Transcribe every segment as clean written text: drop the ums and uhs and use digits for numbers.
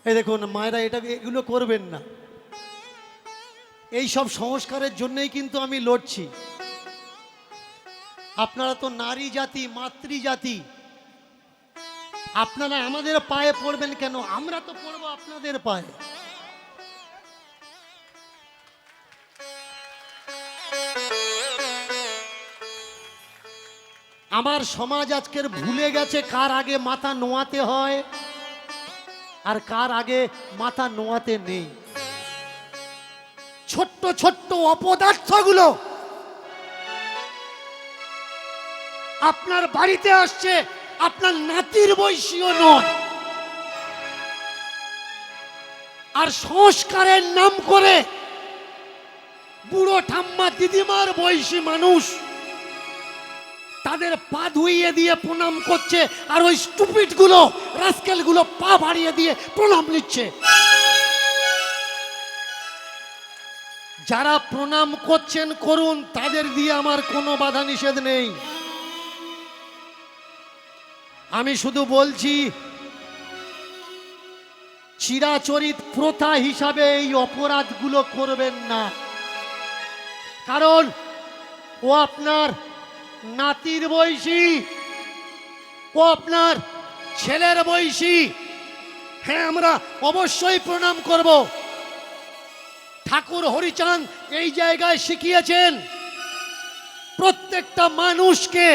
এই দেখুন মায়েরা, এগুলো করবেন না। এই সব সংস্কারের জন্যই কিন্তু আমি লড়ছি। আপনারা তো নারী জাতি, মাতৃজাতি, আপনারা আমাদের পায়ে পড়বেন কেন? আমরা তো পড়বো আপনাদের পায়ে। আমার সমাজ আজকের ভুলে গেছে কার আগে মাথা নোয়াতে হয় আর কার আগে মাথা নোয়াতে নেই। ছোট্ট ছোট্ট অপদার্থগুলো আপনার বাড়িতে আসছে, আপনার নাতির বয়সীও নয়, আর সংস্কারের নাম করে বুড়ো ঠাম্মা দিদিমার বয়সী মানুষ তাদের পা ধুইয়ে দিয়ে প্রণাম করছে, আর ওই স্টুপিড গুলো, রাস্কেল গুলো পা বাড়িয়ে দিয়ে প্রণাম নিচ্ছে। যারা প্রণাম করছেন করুন, তাদের দিয়ে আমার কোনো বাধা নিষেধ নেই। আমি শুধু বলছি, চিরাচরিত প্রথা হিসাবে এই অপরাধগুলো করবেন না। কারণ ও আপনার নাতির বয়সী, ও আপনার ছেলের বয়সী। হ্যাঁ, আমরা অবশ্যই প্রণাম করব। ঠাকুর হরিচাঁদ এই জায়গায় শিখিয়েছেন প্রত্যেকটা মানুষকে,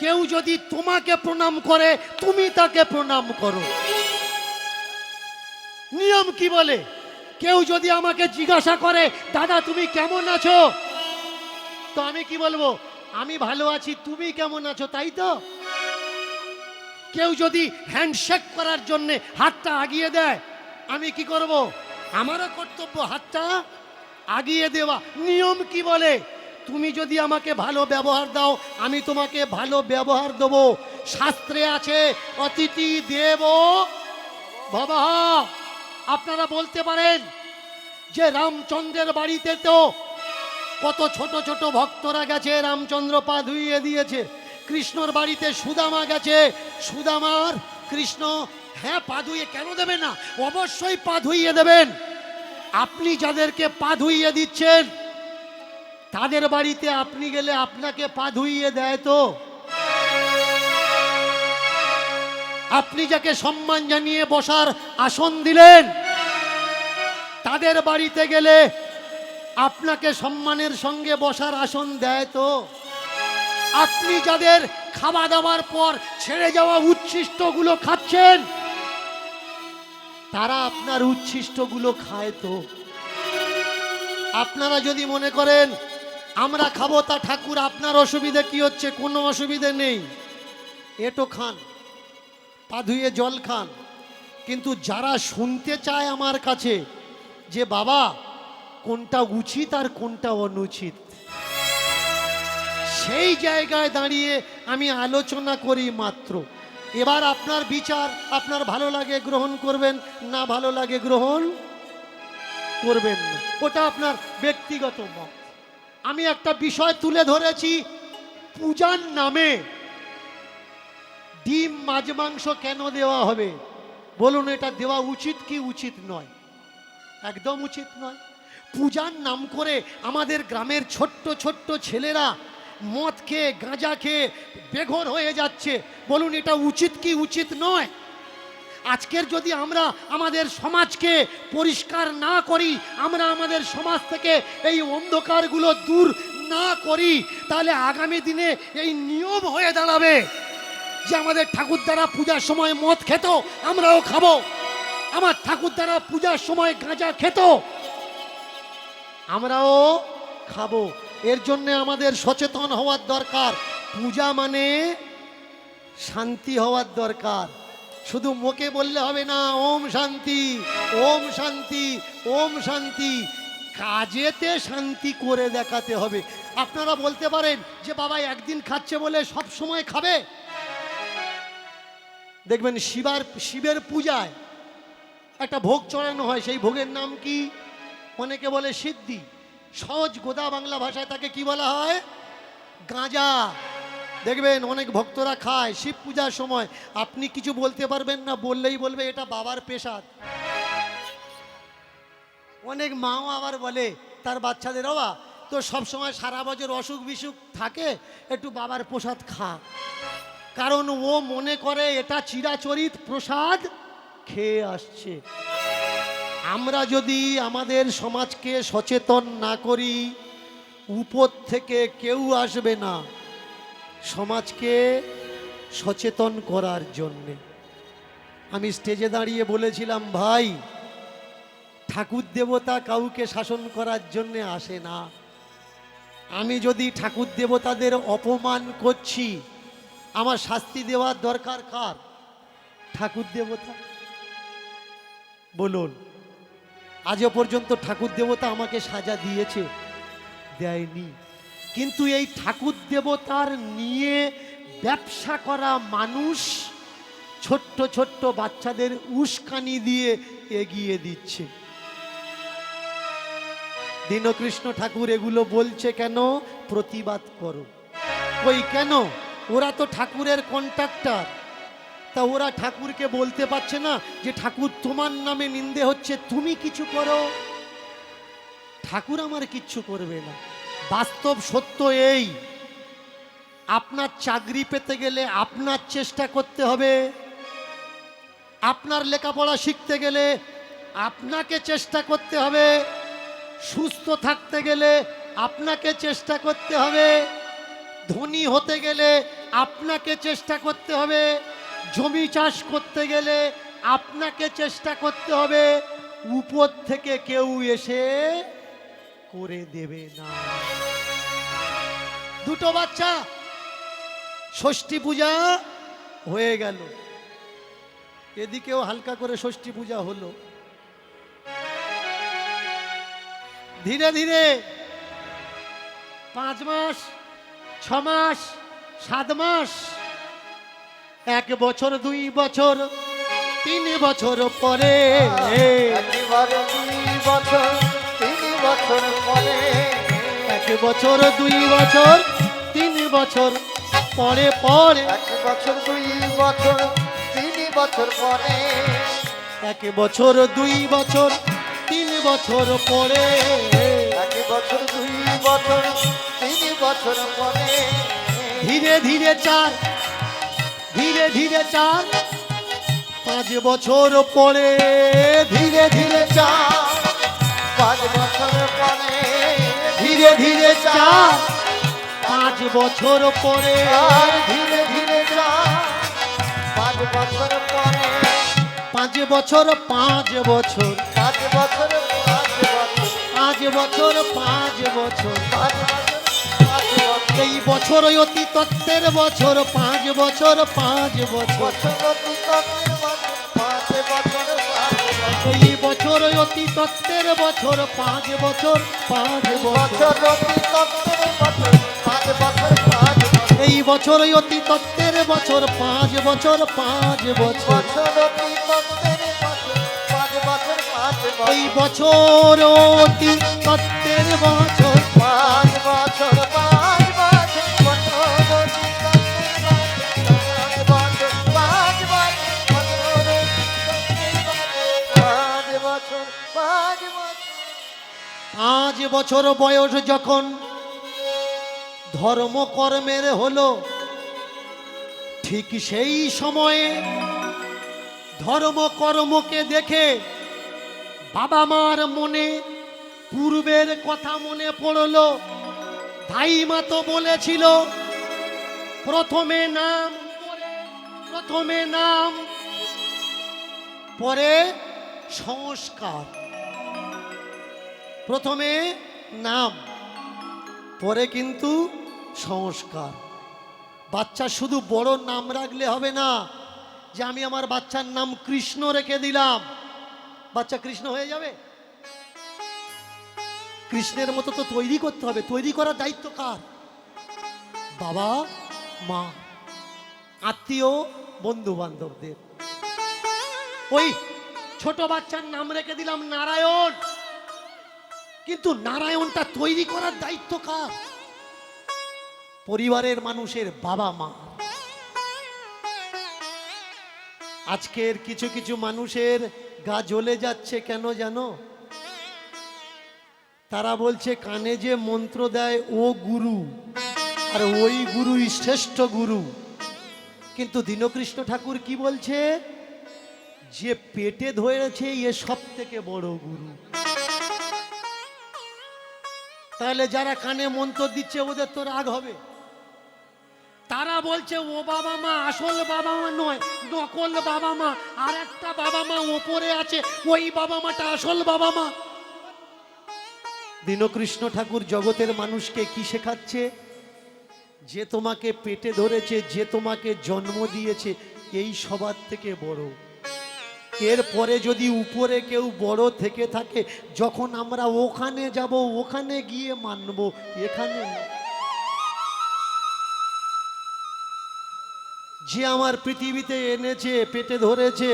কেউ যদি তোমাকে প্রণাম করে তুমি তাকে প্রণাম করো। নিয়ম কি বলে? কেউ যদি আমাকে জিজ্ঞাসা করে দাদা তুমি কেমন আছো, তো আমি কি বলবো? আমি ভালো আছি, তুমি কেমন আছো, তাই তো? কেউ যদি হ্যান্ডশেক করার জন্য হাতটা আগিয়ে দেয়, আমি কি করব? আমারও কর্তব্য হাতটা আগিয়ে দেওয়া। নিয়ম কি বলে? তুমি যদি আমাকে ভালো ব্যবহার দাও, আমি তোমাকে ভালো ব্যবহার দেব। শাস্ত্রে আছে অতিথি দেব ভবঃ। আপনারা বলতে পারেন যে রামচন্দ্রের বাড়িতে তো কত ছোট ছোট ভক্তরা গেছে, রামচন্দ্র পা ধুইয়ে দিয়েছে। কৃষ্ণর বাড়িতে সুদামা গেছে, সুদামার কৃষ্ণ, হ্যাঁ পা ধুইয়ে কেন দেবে না? অবশ্যই পা ধুইয়ে দেবেন। আপনি যাদেরকে পা ধুইয়ে দিচ্ছেন তাদের বাড়িতে আপনি গেলে আপনাকে পা ধুইয়ে দেয় তো? আপনি যাকে সম্মান জানিয়ে বসার আসন দিলেন, তাদের বাড়িতে গেলে আপনাকে সম্মানের সঙ্গে বসার আসন দেয় তো? আপনি যাদের খাওয়া দাওয়ার পর ছেড়ে যাওয়া উচ্ছিষ্টগুলো খাচ্ছেন, তারা আপনার উচ্ছিষ্টগুলো খায় তো? আপনারা যদি মনে করেন আমরা খাবো, তা ঠাকুর আপনার অসুবিধা কি হচ্ছে? কোনো অসুবিধে নেই, এটো খান, পা ধুয়ে জল খান। কিন্তু যারা শুনতে চায় আমার কাছে যে বাবা কোনটা উচিত আর কোনটা অনুচিত, সেই জায়গায় দাঁড়িয়ে আমি আলোচনা করি মাত্র। এবার আপনার বিচার, আপনার ভালো লাগে গ্রহণ করবেন, না ভালো লাগে গ্রহণ করবেন না, ওটা আপনার ব্যক্তিগত মত। আমি একটা বিষয় তুলে ধরেছি, পূজার নামে ডিম মাছ মাংস কেন দেওয়া হবে? বলুন, এটা দেওয়া উচিত কি উচিত নয়? একদম উচিত নয়। পূজার নাম করে আমাদের গ্রামের ছোট্ট ছোট্ট ছেলেরা মদ খেয়ে, গাঁজা খেয়ে বেঘর হয়ে যাচ্ছে। বলুন, এটা উচিত কি উচিত নয়? আজকের যদি আমরা আমাদের সমাজকে পরিষ্কার না করি, আমরা আমাদের সমাজ থেকে এই অন্ধকারগুলো দূর না করি, তাহলে আগামী দিনে এই নিয়ম হয়ে দাঁড়াবে যে আমাদের ঠাকুরদারা পূজার সময় মদ খেত, আমরাও খাবো। আমার ঠাকুরদারা পূজার সময় গাঁজা খেত, আমরাও খাবো। এর জন্য আমাদের সচেতন হওয়ার দরকার। পূজা মানে শান্তি হওয়ার দরকার। শুধু মুখে বললে হবে না ওম শান্তি, ওম শান্তি, ওম শান্তি, কাজেতে শান্তি করে দেখাতে হবে। আপনারা বলতে পারেন যে বাবা একদিন খাচ্ছে বলে সব সময় খাবে? দেখবেন শিবের পূজায় একটা ভোগ চড়ানো হয়, সেই ভোগের নাম কি? অনেকে বলে সিদ্ধি, সহজ গোদা বাংলা ভাষায় তাকে কি বলা হয়? গাঁজা। দেখবেন অনেক ভক্তরা খায় শিব পূজার সময়, আপনি কিছু বলতে পারবেন না, বললেই বলবে এটা বাবার প্রসাদ। অনেক মাও আবার বলে তার বাচ্চাদের, বাবা তো সবসময় সারা বছর অসুখ বিসুখ থাকে, একটু বাবার প্রসাদ খা। কারণ ও মনে করে এটা চিরাচরিত প্রসাদ খেয়ে আসছে। আমরা যদি আমাদের সমাজকে সচেতন না করি, উপর থেকে কেউ আসবে না সমাজকে সচেতন করার জন্যে। আমি স্টেজে দাঁড়িয়ে বলেছিলাম, ভাই ঠাকুর দেবতা কাউকে শাসন করার জন্যে আসে না। আমি যদি ঠাকুর দেবতাদের অপমান করছি, আমার শাস্তি দেওয়ার দরকার কার? ঠাকুর দেবতা? বলুন, আজও পর্যন্ত ঠাকুর দেবতা আমাকে সাজা দিয়েছে? দেয়নি। কিন্তু এই ঠাকুর দেবতার নিয়ে ব্যবসা করা মানুষ ছোট্ট ছোট্ট বাচ্চাদের উস্কানি দিয়ে এগিয়ে দিচ্ছে। দীনকৃষ্ণ ঠাকুর এগুলো বলছে কেন? প্রতিবাদ করো। ওই কেন? ওরা তো ঠাকুরের কন্ট্রাক্টর, তা ওরা ঠাকুরকে বলতে পারছে না যে ঠাকুর তোমার নামে নিন্দে হচ্ছে, তুমি কিছু করো? ঠাকুর আমার কিচ্ছু করবে না। বাস্তব সত্য এই, আপনার চাকরি পেতে গেলে আপনার চেষ্টা করতে হবে, আপনার লেখাপড়া শিখতে গেলে আপনাকে চেষ্টা করতে হবে, সুস্থ থাকতে গেলে আপনাকে চেষ্টা করতে হবে, ধনী হতে গেলে আপনাকে চেষ্টা করতে হবে, জমি চাষ করতে গেলে আপনাকে চেষ্টা করতে হবে। উপর থেকে কেউ এসে করে দেবে না। দুটো বাচ্চা, ষষ্ঠী পূজা হয়ে গেল, এদিকেও হালকা করে ষষ্ঠী পূজা হলো। ধীরে ধীরে 5 মাস, 6 মাস, 7 মাস, 1 বছর, 2 বছর, 3 বছর পরে, 1 বছর 2 বছর, 3 বছর পরে, 1 বছর 2 বছর 3 বছর পরে পরে, 1 বছর 2 বছর 3 বছর পরে, 1 বছর 2 বছর 3 বছর পরে, 1 বছর 2 বছর 3 বছর পরে, ধীরে ধীরে 4, ধীরে ধীরে 4, 5 বছর পরে, ধীরে ধীরে 4, 5 বছর পরে, ধীরে ধীরে 4, 5 বছর পরে, আর ধীরে ধীরে 5 বছর পরে, 5 বছর, 5 বছর, 5 বছর, 5 বছর, 5 বছর, 5 বছর, 5 বছর, 5 বছর, এই বছর অতি তত্ত্বের বছর, 5 বছর, 5 বছর, বছর অতি তত্ত্বের বছর, 5 বছর, 5 বছর, এই বছর অতি তত্ত্বের বছর, 5 বছর, 5 বছর, বছর অতি তত্ত্বের বছর, 5 বছর, 5 বছর, এই বছর অতি তত্ত্বের বছর, 5 বছর, 5 বছর, বছর অতি তত্ত্বের বছর, 5 বছর, 5 বছর, এই বছর অতি তত্ত্বের বছর, 5 বছর, 5 বছর, বছর অতি তত্ত্বের বছর, 5 বছর, 5 বছর, 5 বছর, 5 বছর বয়স যখন ধর্মকর্মের হলো, ঠিক সেই সময়ে ধর্মকর্মকে দেখে বাবা মার মনে পূর্বের কথা মনে পড়লো। ধাইমা তো বলেছিল প্রথমে নাম, প্রথমে নাম, পরে সংস্কার। প্রথমে নাম, পরে কিন্তু সংস্কার। বাচ্চা শুধু বড় নাম রাখলে হবে না, যে আমি আমার বাচ্চার নাম কৃষ্ণ রেখে দিলাম, বাচ্চা কৃষ্ণ হয়ে যাবে? কৃষ্ণের মতো তো তৈরি করতে হবে। তৈরি করার দায়িত্ব কার? বাবা মা, আত্মীয়, বন্ধু বান্ধবদের। ওই ছোট বাচ্চার নাম রেখে দিলাম নারায়ণ, কিন্তু নারায়ণটা তৈরি করার দায়িত্ব কার? পরিবারের মানুষের বাবা মা। আজকের কিছু কিছু মানুষের গা জ্বলে যাচ্ছে কেন জানো? তারা বলছে কানে যে মন্ত্র দেয় ও গুরু, আর ওই গুরুই শ্রেষ্ঠ গুরু। কিন্তু দীনকৃষ্ণ ঠাকুর কি বলছে? যে পেটে ধরেছে এ সব থেকে বড় গুরু। তাহলে যারা কানে মন্ত্র দিচ্ছে ওদের তো রাগ হবে। তারা বলছে ও বাবা মা আসল বাবা মা নয়, নকল বাবা মা, আর একটা বাবা মা ওপরে আছে, ওই বাবা মাটা আসল বাবা মা। দীনকৃষ্ণ ঠাকুর জগতের মানুষকে কি শেখাচ্ছে? যে তোমাকে পেটে ধরেছে, যে তোমাকে জন্ম দিয়েছে, এই সবার থেকে বড়। এরপরে যদি উপরে কেউ বড় থেকে থাকে, যখন আমরা ওখানে যাব ওখানে গিয়ে মানব, এখানে না। যে আমার পৃথিবীতে এনেছে, পেটে ধরেছে,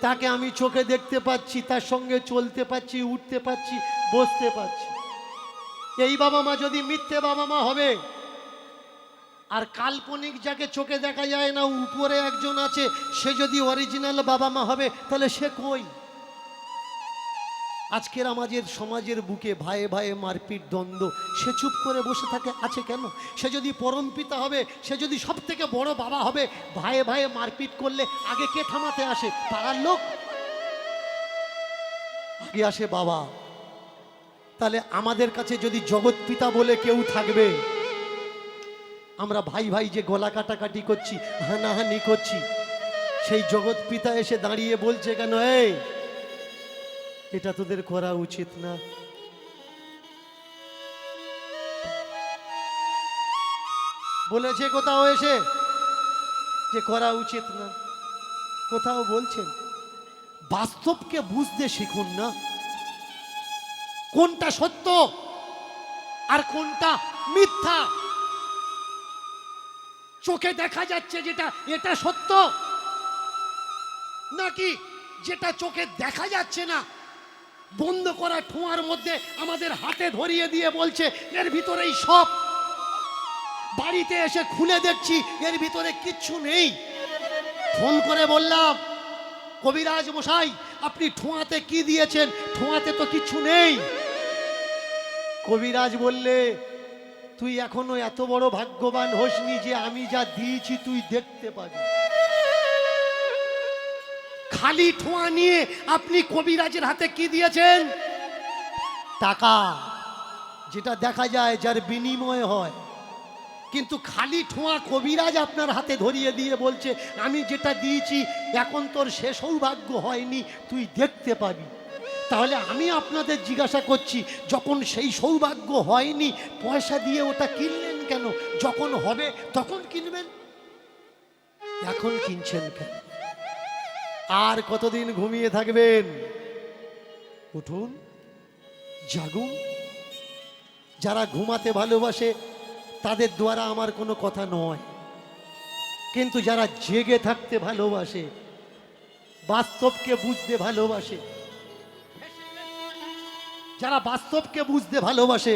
তাকে আমি চোখে দেখতে পাচ্ছি, তার সঙ্গে চলতে পাচ্ছি, উঠতে পাচ্ছি, বসতে পাচ্ছি। এই বাবা মা যদি মিথ্যে বাবা মা হবে, আর কাল্পনিক যাকে চোখে দেখা যায় না উপরে একজন আছে, সে যদি অরিজিনাল বাবা মা হবে, তাহলে সে কই? আজকের আমাদের সমাজের বুকে ভাইয়ে ভাইয়ে মারপিট দ্বন্দ্ব, সে চুপ করে বসে থাকে আছে কেন? সে যদি পরম পিতা হবে, সে যদি সব থেকে বড় বাবা হবে, ভাইয়ে ভাইয়ে মারপিট করলে আগে কে থামাতে আসে? পাড়ার লোক? আগে আসে বাবা। তাহলে আমাদের কাছে যদি জগৎ পিতা বলে কেউ থাকবে, আমরা ভাই ভাই যে গলা কাটাকাটি করছি, হানাহানি করছি, সেই জগৎ পিতা এসে দাঁড়িয়ে বলছে কেন, এই এটা তোদের করা উচিত না। বলেছে কোথাও এসে যে করা উচিত না? কোথাও বলছেন? বাস্তবকে বুঝতে শিখুন না, কোনটা সত্য আর কোনটা মিথ্যা। চোখে দেখা যাচ্ছে যেটা, এটা সত্য, নাকি যেটা চোখে দেখা যাচ্ছে না, বন্ধ করা ঠোঁয়ার মধ্যে আমাদের হাতে ধরিয়ে দিয়ে বলছে এর ভিতরেই সব। বাড়িতে এসে খুলে দেখছি এর ভিতরে কিচ্ছু নেই। ফোন করে বললাম, কবিরাজ মশাই আপনি ঠোঁয়াতে কি দিয়েছেন? ঠোঁয়াতে তো কিচ্ছু নেই। কবিরাজ বললে তুই এখনো এত বড় ভাগ্যবান হোসনি যে আমি যা দিয়েছি তুই দেখতে পাবি। খালি ঠোঁয়া নিয়ে আপনি কবিরাজের হাতে কি দিয়েছেন? টাকা, যেটা দেখা যায়, যার বিনিময় হয়। কিন্তু খালি ঠোঁয়া কবিরাজ আপনার হাতে ধরিয়ে দিয়ে বলছে আমি যেটা দিয়েছি এখন তোর সে সৌভাগ্য হয়নি, তুই দেখতে পাবি। তাহলে আমি আপনাদের জিজ্ঞাসা করছি, যখন সেই সৌভাগ্য হয়নি পয়সা দিয়ে ওটা কিনলেন কেন? যখন হবে তখন কিনবেন, এখন কিনছেন কেন? আর কতদিন ঘুমিয়ে থাকবেন? উঠুন, জাগুন। যারা ঘুমাতে ভালোবাসে তাদের দ্বারা আমার কোনো কথা নয়, কিন্তু যারা জেগে থাকতে ভালোবাসে, বাস্তবকে বুঝতে ভালোবাসে, যারা বাস্তবকে বুঝতে ভালোবাসে,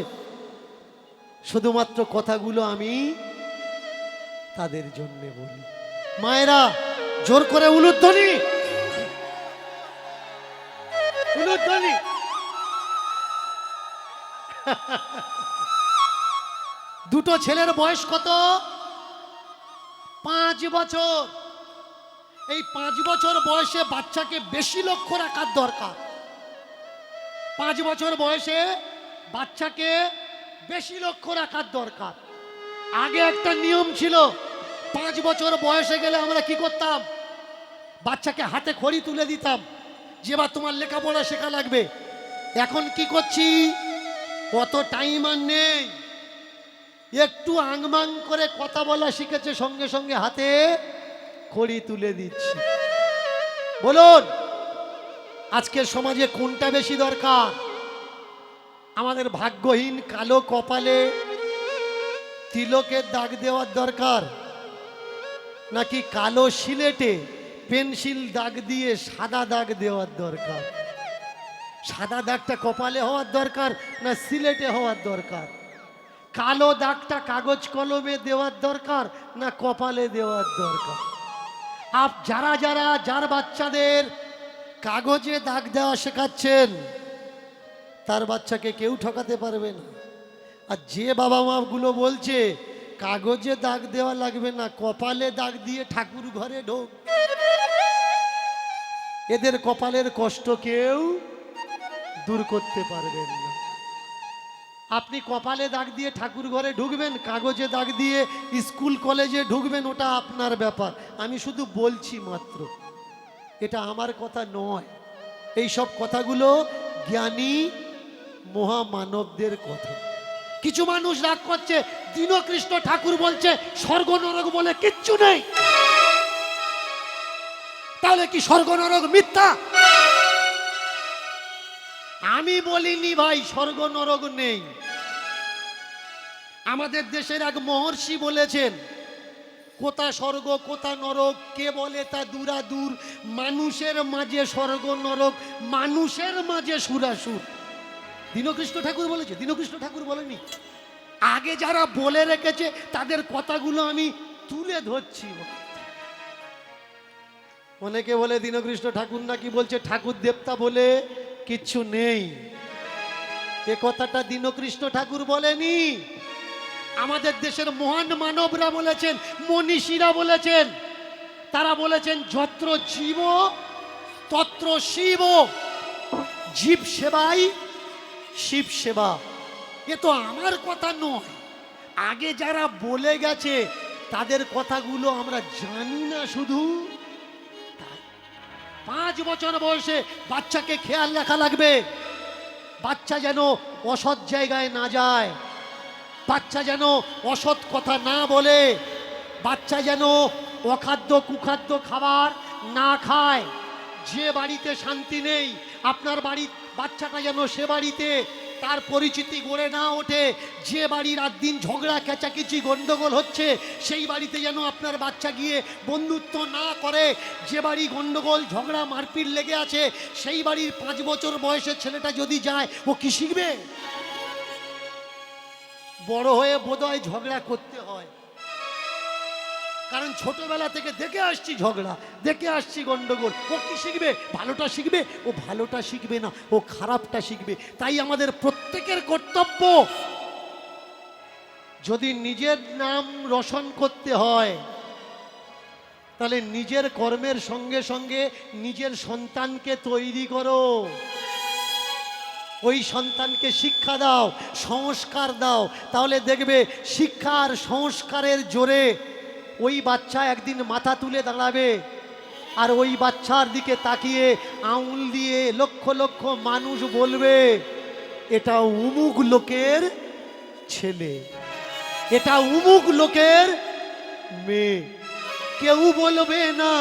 শুধুমাত্র কথাগুলো আমি তাদের জন্য বলি। মায়েরা জোর করে উলুধ্বনি, উলুধ্বনি। দুটো ছেলের বয়স কত? 5 বছর। এই 5 বছর বয়সে বাচ্চাকে বেশি লক্ষ্য রাখার দরকার। 5 বছর বয়সে বাচ্চাকে বেশি লক্ষ্য রাখার দরকার। আগে একটা নিয়ম ছিল, 5 বছর বয়সে গেলে আমরা কি করতাম? বাচ্চাকে হাতে খড়ি তুলে দিতাম যে এবার তোমার লেখাপড়া শেখা লাগবে। এখন কি করছি? কত টাইম আর নেই, একটু আংমাং করে কথা বলা শিখেছে, সঙ্গে সঙ্গে হাতে খড়ি তুলে দিচ্ছি। বলুন আজকের সমাজে কোনটা বেশি দরকার? আমাদের ভাগ্যহীন কালো কপালে তিলকের দাগ দেওয়ার দরকার, নাকি কালো সিলেটে পেন্সিল দাগ দিয়ে সাদা দাগ দেওয়ার দরকার? সাদা দাগটা কপালে হওয়ার দরকার না সিলেটে হওয়ার দরকার? কালো দাগটা কাগজ কলমে দেওয়ার দরকার না কপালে দেওয়ার দরকার? যারা যারা যার বাচ্চাদের কাগজে দাগ দেওয়া শেখাচ্ছেন তার বাচ্চাকে কেউ ঠকাতে পারবে না। আর যে বাবা মা গুলো বলছে কাগজে দাগ দেওয়া লাগবে না, কপালে দাগ দিয়ে ঠাকুর ঘরে ঢোক, এদের কপালের কষ্ট কেউ দূর করতে পারবেন না। আপনি কপালে দাগ দিয়ে ঠাকুর ঘরে ঢুকবেন, কাগজে দাগ দিয়ে স্কুল কলেজে ঢুকবেন, ওটা আপনার ব্যাপার। আমি শুধু বলছি মাত্র, এটা আমার কথা নয়। এই সব কথাগুলো জ্ঞানী মহামানবদের কথা। কিছু মানুষ রাগ করছে, দীনকৃষ্ণ ঠাকুর বলছে স্বর্গ নরক বলে কিচ্ছু নেই। তাহলে কি স্বর্গ নরক মিথ্যা? আমি বলিনি ভাই স্বর্গ নরক নেই। আমাদের দেশের এক মহর্ষি বলেছেন, কোথা স্বর্গ কোথা নরক কে বলে তা দূরাদূর, মানুষের মাঝে স্বর্গ নরক, মানুষের মাঝে সুরাসুর। দীনকৃষ্ণ ঠাকুর বলেছে, দীনকৃষ্ণ ঠাকুর বলেনি। আগে যারা বলে রেখেছে তাদের কথাগুলো আমি তুলে ধরছি। অনেকে বলে দীনকৃষ্ণ ঠাকুর নাকি বলছে ঠাকুর দেবতা বলে কিচ্ছু নেই। এ কথাটা দীনকৃষ্ণ ঠাকুর বলেনি, আমাদের দেশের মহান মানবরা বলেছেন, মনীষীরা বলেছেন। তারা বলেছেন যত্র জীব তত্র শিব, জীব সেবাই শিব সেবা। এ তো আমার কথা নয়, আগে যারা বলে গেছে তাদের কথাগুলো আমরা জানি না। শুধু 5 বছর বয়সে বাচ্চাকে খেয়াল রাখা লাগবে, বাচ্চা যেন অসৎ জায়গায় না যায়, বাচ্চা যেন অসৎ কথা না বলে, বাচ্চা যেন অখাদ্য কুখাদ্য খাবার না খায়। যে বাড়িতে শান্তি নেই আপনার বাড়ির বাচ্চাটা যেন সে বাড়িতে তার পরিচিতি গড়ে না ওঠে। যে বাড়ির রাত দিন ঝগড়া কেচাকেচি গন্ডগোল হচ্ছে সেই বাড়িতে যেন আপনার বাচ্চা গিয়ে বন্ধুত্ব না করে। যে বাড়ি গন্ডগোল ঝগড়া মারপিট লেগে আছে সেই বাড়ির 5 বছর বয়সের ছেলেটা যদি যায় ও কি শিখবে? বড় হয়ে বোধহয় ঝগড়া করতে হয়, কারণ ছোটবেলা থেকে দেখে আসছি ঝগড়া, দেখে আসছি গন্ডগোল। ও কি শিখবে? ভালোটা শিখবে? ও ভালোটা শিখবে না, ও খারাপটা শিখবে। তাই আমাদের প্রত্যেকের কর্তব্য, যদি নিজের নাম রোশন করতে হয় তাহলে নিজের কর্মের সঙ্গে সঙ্গে নিজের সন্তানকে তৈরি করো। ওই সন্তানকে শিক্ষা দাও, সংস্কার দাও, তাহলে দেখবে শিক্ষা আর সংস্কারের জোরে ওই বাচ্চা একদিন মাথা তুলে দাঁড়াবে। আর ওই বাচ্চার দিকে তাকিয়ে আঙুল দিয়ে লক্ষ লক্ষ মানুষ বলবে এটা উমুক লোকের ছেলে, এটা উমুক লোকের মেয়ে। কেউ বলবে না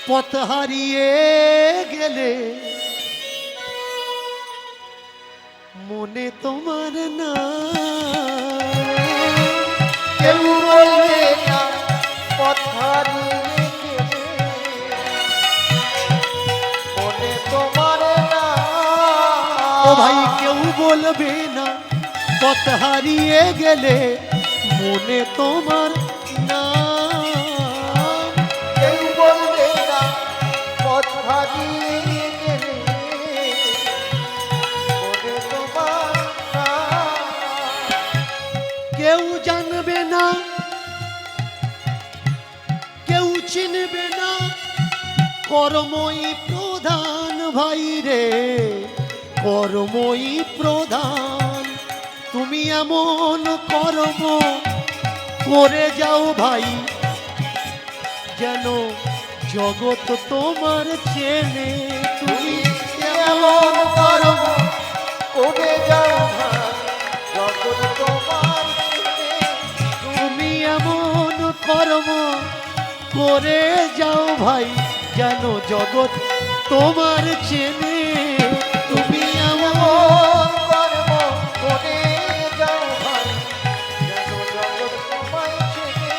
পথ হারিয়ে গেলে মনে তোমার না, কেউ বলবে না পথ হারিয়ে গেলে মনে তোমার না। ও ভাই কেউ বলবে না পথ হারিয়ে গেলে মনে তোমার না, কেউ বলবে না পথ হারিয়ে গেলে মনে তোমার না। কেউ জানবে না কেউ চিনবে না, কর্মই প্রধান ভাই রে, কর্মই প্রধান। তুমি এমন কর্ম করে যাও ভাই যেন জগৎ তোমার চেনে। তুমি এমন কর্ম করে যাও ভাই জগৎ তোমার চেনে। তুমি এমন কর্ম করে যাও ভাই যেন জগৎ তোমার চেনে। তুমি এমন কর্ম করে যাও ভাই যেন জগৎ তোমায় চেনে।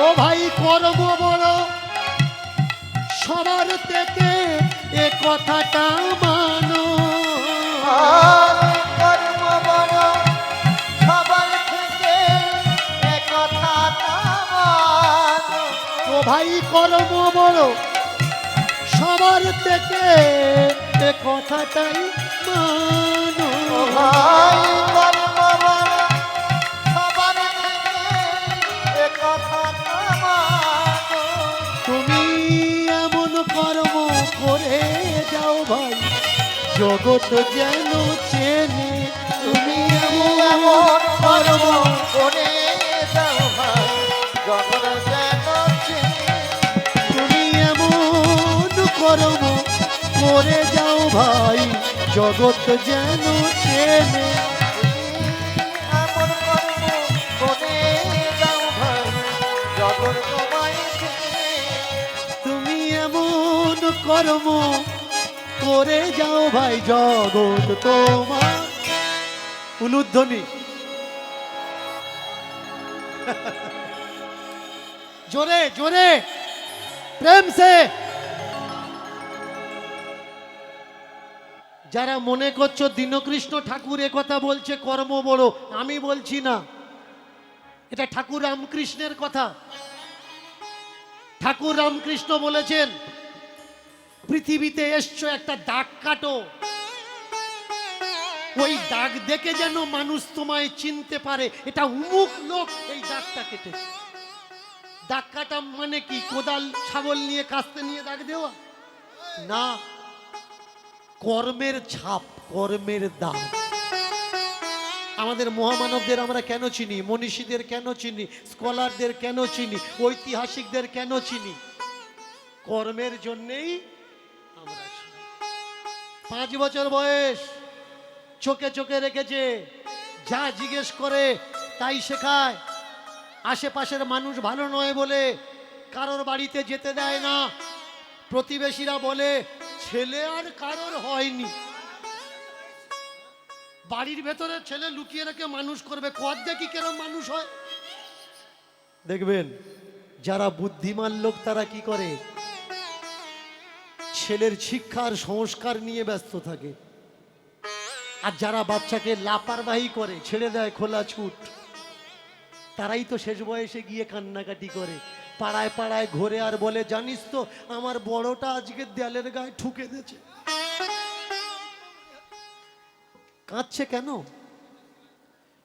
ও ভাই কর্ম বড় সবার থেকে এ কথাটা মানো। আর কর্ম বড় কর্ম বড় সবার থেকে এ কথাটাই মানো। ও ভাই কর্ম বড় সবার থেকে এ কথাটা মানো। তুমি এমন কর্ম করে যাও ভাই জগৎ যেন চেনে। তুমি এমন কর্ম করে যাও ভাই জগৎ যেন চেনে। তুমি এমন কর্ম করে যাও ভাই জগৎ যেন চেনে। এমন কর্ম করে যাও ভাই জগৎ তোমায় চেনে। তুমি এমন কর্ম করে যাও ভাই জগৎ তোমার। উলুধ্বনি জোরে জোরে প্রেম সে। যারা মনে করছো দীনকৃষ্ণ ঠাকুর এ কথা বলছে কর্ম বড়, আমি বলছি না, এটা ঠাকুর রামকৃষ্ণের কথা। ঠাকুর রামকৃষ্ণ বলেছেন পৃথিবীতে এসছো একটা দাগ কাটো, ওই দাগ দেখে যেন মানুষ তোমায় চিনতে পারে এটা উমুক লোক এই দাগটা কেটেছে। দাগ কাটা মানে কি কোদাল ছাগল নিয়ে কাস্তে নিয়ে দাগ দেওয়া না, কর্মের ছাপ, কর্মের দাগ। আমাদের মহামানবদের আমরা কেন চিনি, মনীষীদের কেন চিনি, স্কলারদের কেন চিনি, ঐতিহাসিকদের কেন চিনি? কর্মের জন্যেই আমরা চিনি। 5 বছর বয়স, চোখে চোখে রেখেছে, যা জিজ্ঞেস করে তাই শেখায়। আশেপাশের মানুষ ভালো নয় বলে কারোর বাড়িতে যেতে দেয় না। প্রতিবেশীরা বলে ছেলে আর কারোর হয়নি। বাড়ির ভেতরে ছেলে লুকিয়ে রেখে মানুষ করবে, কর দেখি কেরম মানুষ হয়। দেখবেন যারা বুদ্ধিমান লোক তারা কি করে, ছেলের শিক্ষার সংস্কার নিয়ে ব্যস্ত থাকে। আর যারা বাচ্চাকে লাপারবাহি করে, ছেড়ে দেয় খোলা ছুট, তারাই তো শেষ বয়সে গিয়ে কান্নাকাটি করে, পাড়ায় পাড়ায় ঘোরে আর বলে জানিস তো আমার বড়টা আজকে দেয়ালের গায়ে ঠুকে দিয়েছে। কাঁদছে কেন?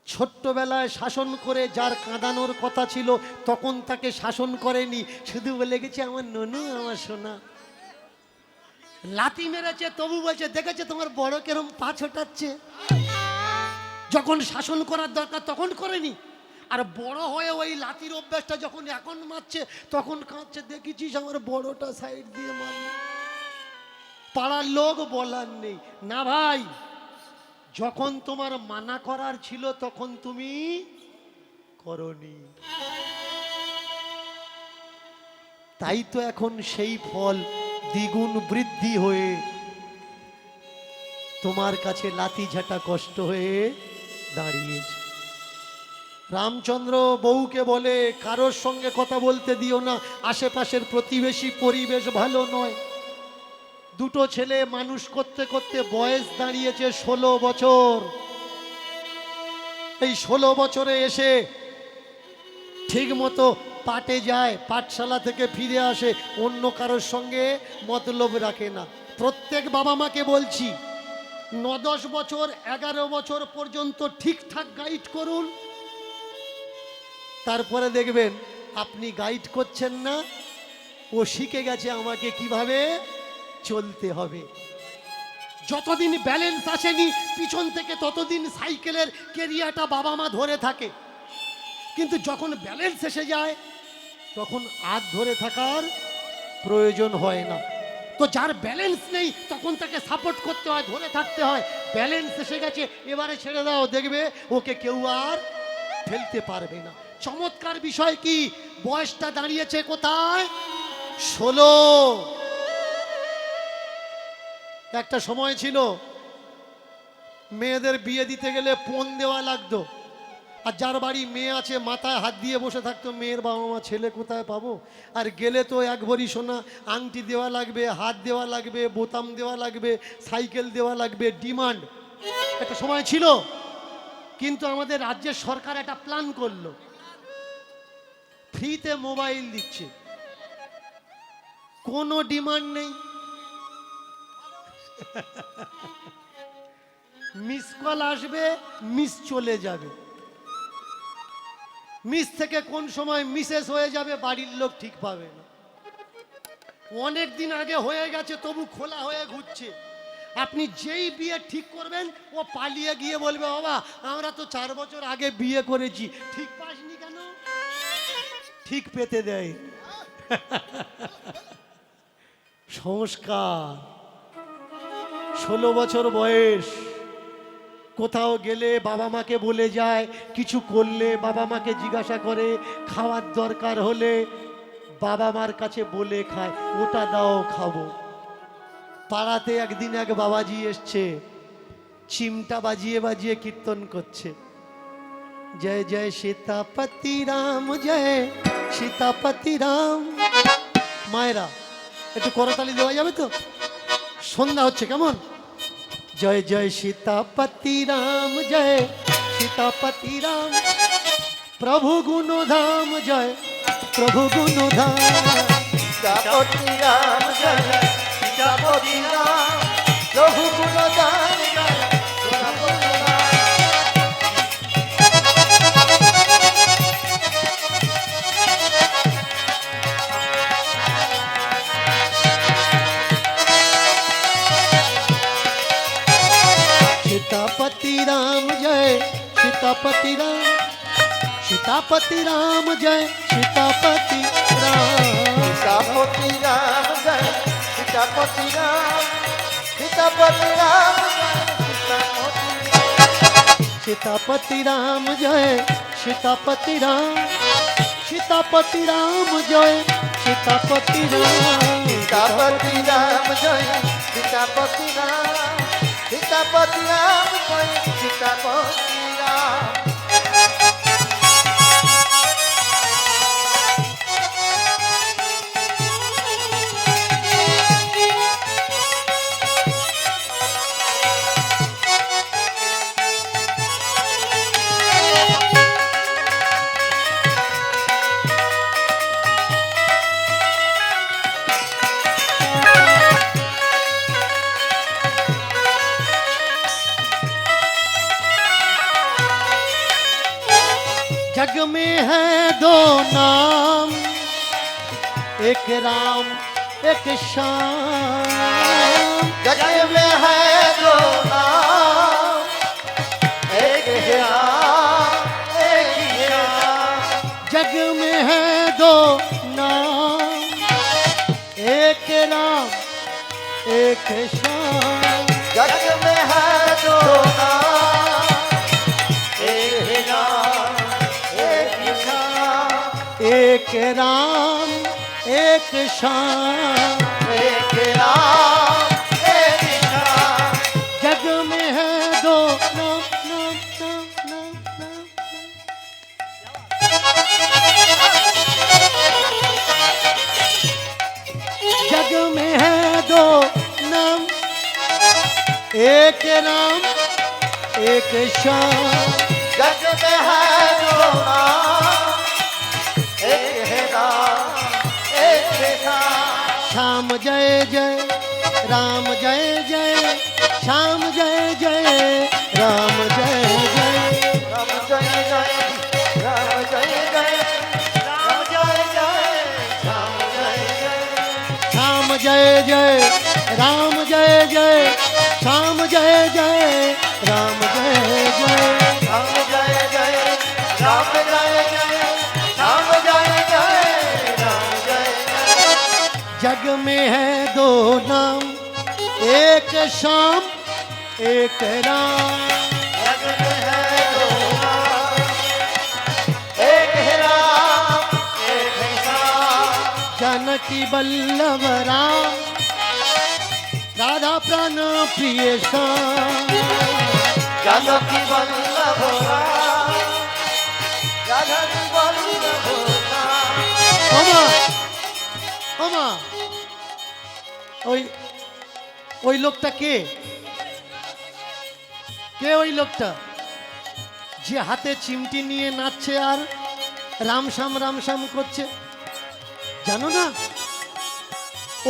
ছোট্টবেলায় শাসন করে যার কাঁদানোর কথা ছিল তখন তাকে শাসন করেনি, শুধু বলে গেছে আমার ননু আমার সোনা। লাথি মেরেছে তবু বলছে দেখেছে তোমার বড় কেরম পা ছোটাচ্ছে। যখন শাসন করার দরকার তখন করেনি, আর বড় হয়ে ওই লাথির অভ্যাসটা যখন এখন মারছে তখন কাঁদছে, দেখেছিস আমার বড়টা সাইড দিয়ে মারল। পাড়ার লোক বলার নেই না ভাই, যখন তোমার মানা করার ছিল তখন তুমি করনি, তাই তো এখন সেই ফল দ্বিগুণ বৃদ্ধি হয়ে তোমার কাছে লাথি ঝাঁটা কষ্ট হয়ে দাঁড়িয়েছে। রামচন্দ্র বউকে বলে কারোর সঙ্গে কথা বলতে দিও না, আশেপাশের প্রতিবেশী পরিবেশ ভালো নয়। দুটো ছেলে মানুষ করতে করতে বয়স দাঁড়িয়েছে 16 বছর। এই 16 বছরে এসে ঠিক মতো পাটে যায়, পাঠশালা থেকে ফিরে আসে, অন্য কারোর সঙ্গে মতলব রাখে না। প্রত্যেক বাবা মাকে বলছি 9-10 বছর 11 বছর পর্যন্ত ঠিকঠাক গাইড করুন, তারপরে দেখবেন আপনি গাইড করছেন না, ও শিখে গেছে আমাকে কিভাবে চলতে হবে। যতদিন ব্যালেন্স আসেনি পিছন থেকে ততদিন সাইকেলের কেরিয়াটা বাবা মা ধরে থাকে, কিন্তু যখন ব্যালেন্স এসে যায় তখন আর ধরে থাকার প্রয়োজন হয় না। তো যার ব্যালেন্স নেই তখন তাকে সাপোর্ট করতে হয়, ধরে থাকতে হয়। ব্যালেন্স এসে গেছে এবারে ছেড়ে দাও, দেখবে ওকে কেউ আর ফেলতে পারবে না। চমৎকার বিষয় কি, বয়সটা দাঁড়িয়েছে কোথায়? 16। একটা সময় ছিল মেয়েদের বিয়ে দিতে গেলে পণ দেওয়া লাগতো, আর যার বাড়ি মেয়ে আছে মাথায় হাত দিয়ে বসে থাকতো মেয়ের বাবা মা, ছেলে কোথায় পাবো। আর গেলে তো 1 ভরি সোনা আংটি দেওয়া লাগবে, হাত দেওয়া লাগবে, বোতাম দেওয়া লাগবে, সাইকেল দেওয়া লাগবে, ডিমান্ড। একটা সময় ছিল, কিন্তু আমাদের রাজ্যের সরকার একটা প্ল্যান করলো, ফ্রিতে মোবাইল দিচ্ছে। কোনো ডিমান্ড নেই। মিস কল আসবে, মিস চলে যাবে। মিস থেকে কোন সময় মিসেস হয়ে যাবে বাড়ির লোক ঠিক পাবে না। অনেক দিন আগে হয়ে গেছে তবু খোলা হয়ে ঘুরছে। আপনি যেই বিয়ে ঠিক করবেন ও পালিয়ে গিয়ে বলবে, বাবা আমরা তো 4 বছর আগে বিয়ে করেছি, ঠিক পাসনি কেন? ঠিক পেতে দেয়। সংস্কার। 16 বছর বয়স, কোথাও গেলে বাবা মাকে বলে যায়, কিছু করলে বাবা মাকে জিজ্ঞাসা করে, খাওয়ার দরকার হলে বাবা মার কাছে বলে খায়, ওটা দাও খাবো। পাড়াতে একদিন এক বাবাজি এসছে, চিমটা বাজিয়ে বাজিয়ে কীর্তন করছে, জয় জয় সীতাপতি রাম, জয় সীতাপতি রাম। মায়েরা একটু করতালি দেওয়া যাবে তো? সন্ধ্যা হচ্ছে কেমন? জয় জয় সীতাপতি রাম, জয় সীতাপতি রাম, প্রভু গুণধাম, জয় প্রভু গুণধাম। সীতাপতি রাম জয় সীতাপতি রাম, প্রভু গুণধাম জয় প্রভু গুণধাম। सीतापति राम जय सीतापति राम, सीतापति राम जय सीतापति राम। सीतापति राम जय सीतापति राम, सीतापति राम जय सीतापति राम। सीतापति राम जय सीतापति राम, सीतापति राम जय सीतापति राम। सीतापति राम जय सीतापति राम, सीतापति राम जय सीतापति राम। जग में है दो नाम, एक राम एक श्याम। जग में है दो नाम, एक राम एक श्याम। जग में है दो नाम, एक राम एक श्याम। जग में है दो नाम, एक राम एक श्याम। एक राम एक श्याम, एक राम एक श्याम। जग में है दो नाम नाम नाम नाम नाम नाम। जग में है दो नाम, एक राम एक श्याम। जग में है दो नाम, एक राम एक श्याम। श्याम जय जय राम जय जय, श्याम जय जय राम जय जय। राम जय जय राम जय जय, राम जय जय राम जय जय। श्याम जय जय राम जय जय, श्याम जय जय राम जय जय। राम जय जय राम जय जय, राम जय जय राम जय जय। जग में है दो नाम, एक श्याम एक राम। जग में है दो नाम, एक राम एक श्याम। जानकी बल्लभ राम, राधा प्राण प्रिय श्याम। जानकी बल्लभ राम, जानकी बल्लभ राम। ওমা ওমা, ওই ওই লোকটা কে? কে ওই লোকটা যে হাতে চিমটি নিয়ে নাচছে আর রামশ্যাম রামশ্যাম করছে? জানো না?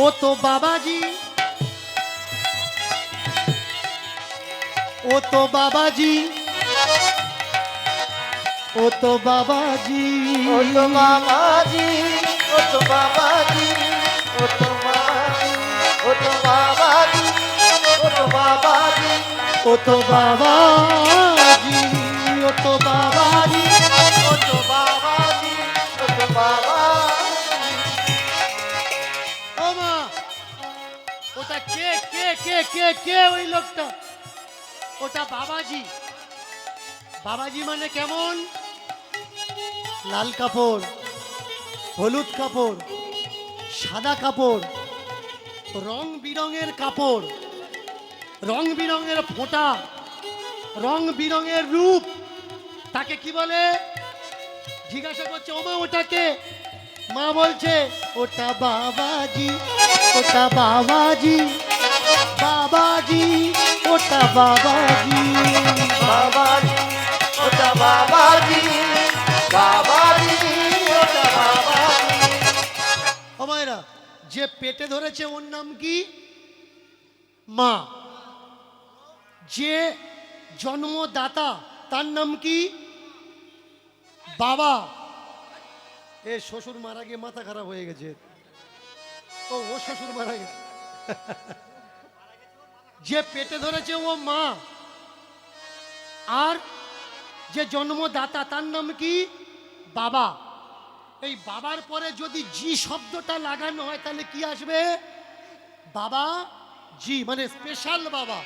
ও তো বাবাজি, ও তো বাবাজি, ও তো বাবাজি, ও তো বাবাজি, ও তো বাবাজি, ও তো বাবাজি, ও তো বাবাজি, ও তো বাবাজি, ও তো বাবাজি, ও তো বাবাজি। ও তো বাবাজি, ও তো বাবাজি। ও মা, ওটা কে কে কে কে কে ওই লোকটা? ওটা বাবাজি। বাবাজি মানে কেমন? লাল কাপড়, হলুদ কাপড়, সাদা কাপড়, রং বিরঙের কাপড়, রং বিরঙের ফোঁটা, রং বিরঙের রূপ। তাকে কি বলে? জিজ্ঞাসা করছে, ওমা ওটাকে? মা বলছে ওটা বাবাজি, ওটা বাবাজি, বাবাজি, ওটা বাবাজি। বাবাজি, ওটা বাবাজি, বাবাজি, ওটা বাবাজি। ও মায়েরা, যে পেটে ধরেছে ওর নাম কি? মা। যে জন্মদাতা তার নাম কি? বাবা। এ শ্বশুর মারা গিয়ে মাথা খারাপ হয়ে গেছে। ও ও শ্বশুর মারা গেছে। যে পেটে ধরেছে ও মা, আর যে জন্মদাতা তার নাম কি? বাবা। এই বাবার পরে যদি জি শব্দটা লাগানো হয় তাহলে কি আসবে? বাবা জি, মানে স্পেশাল বাবা।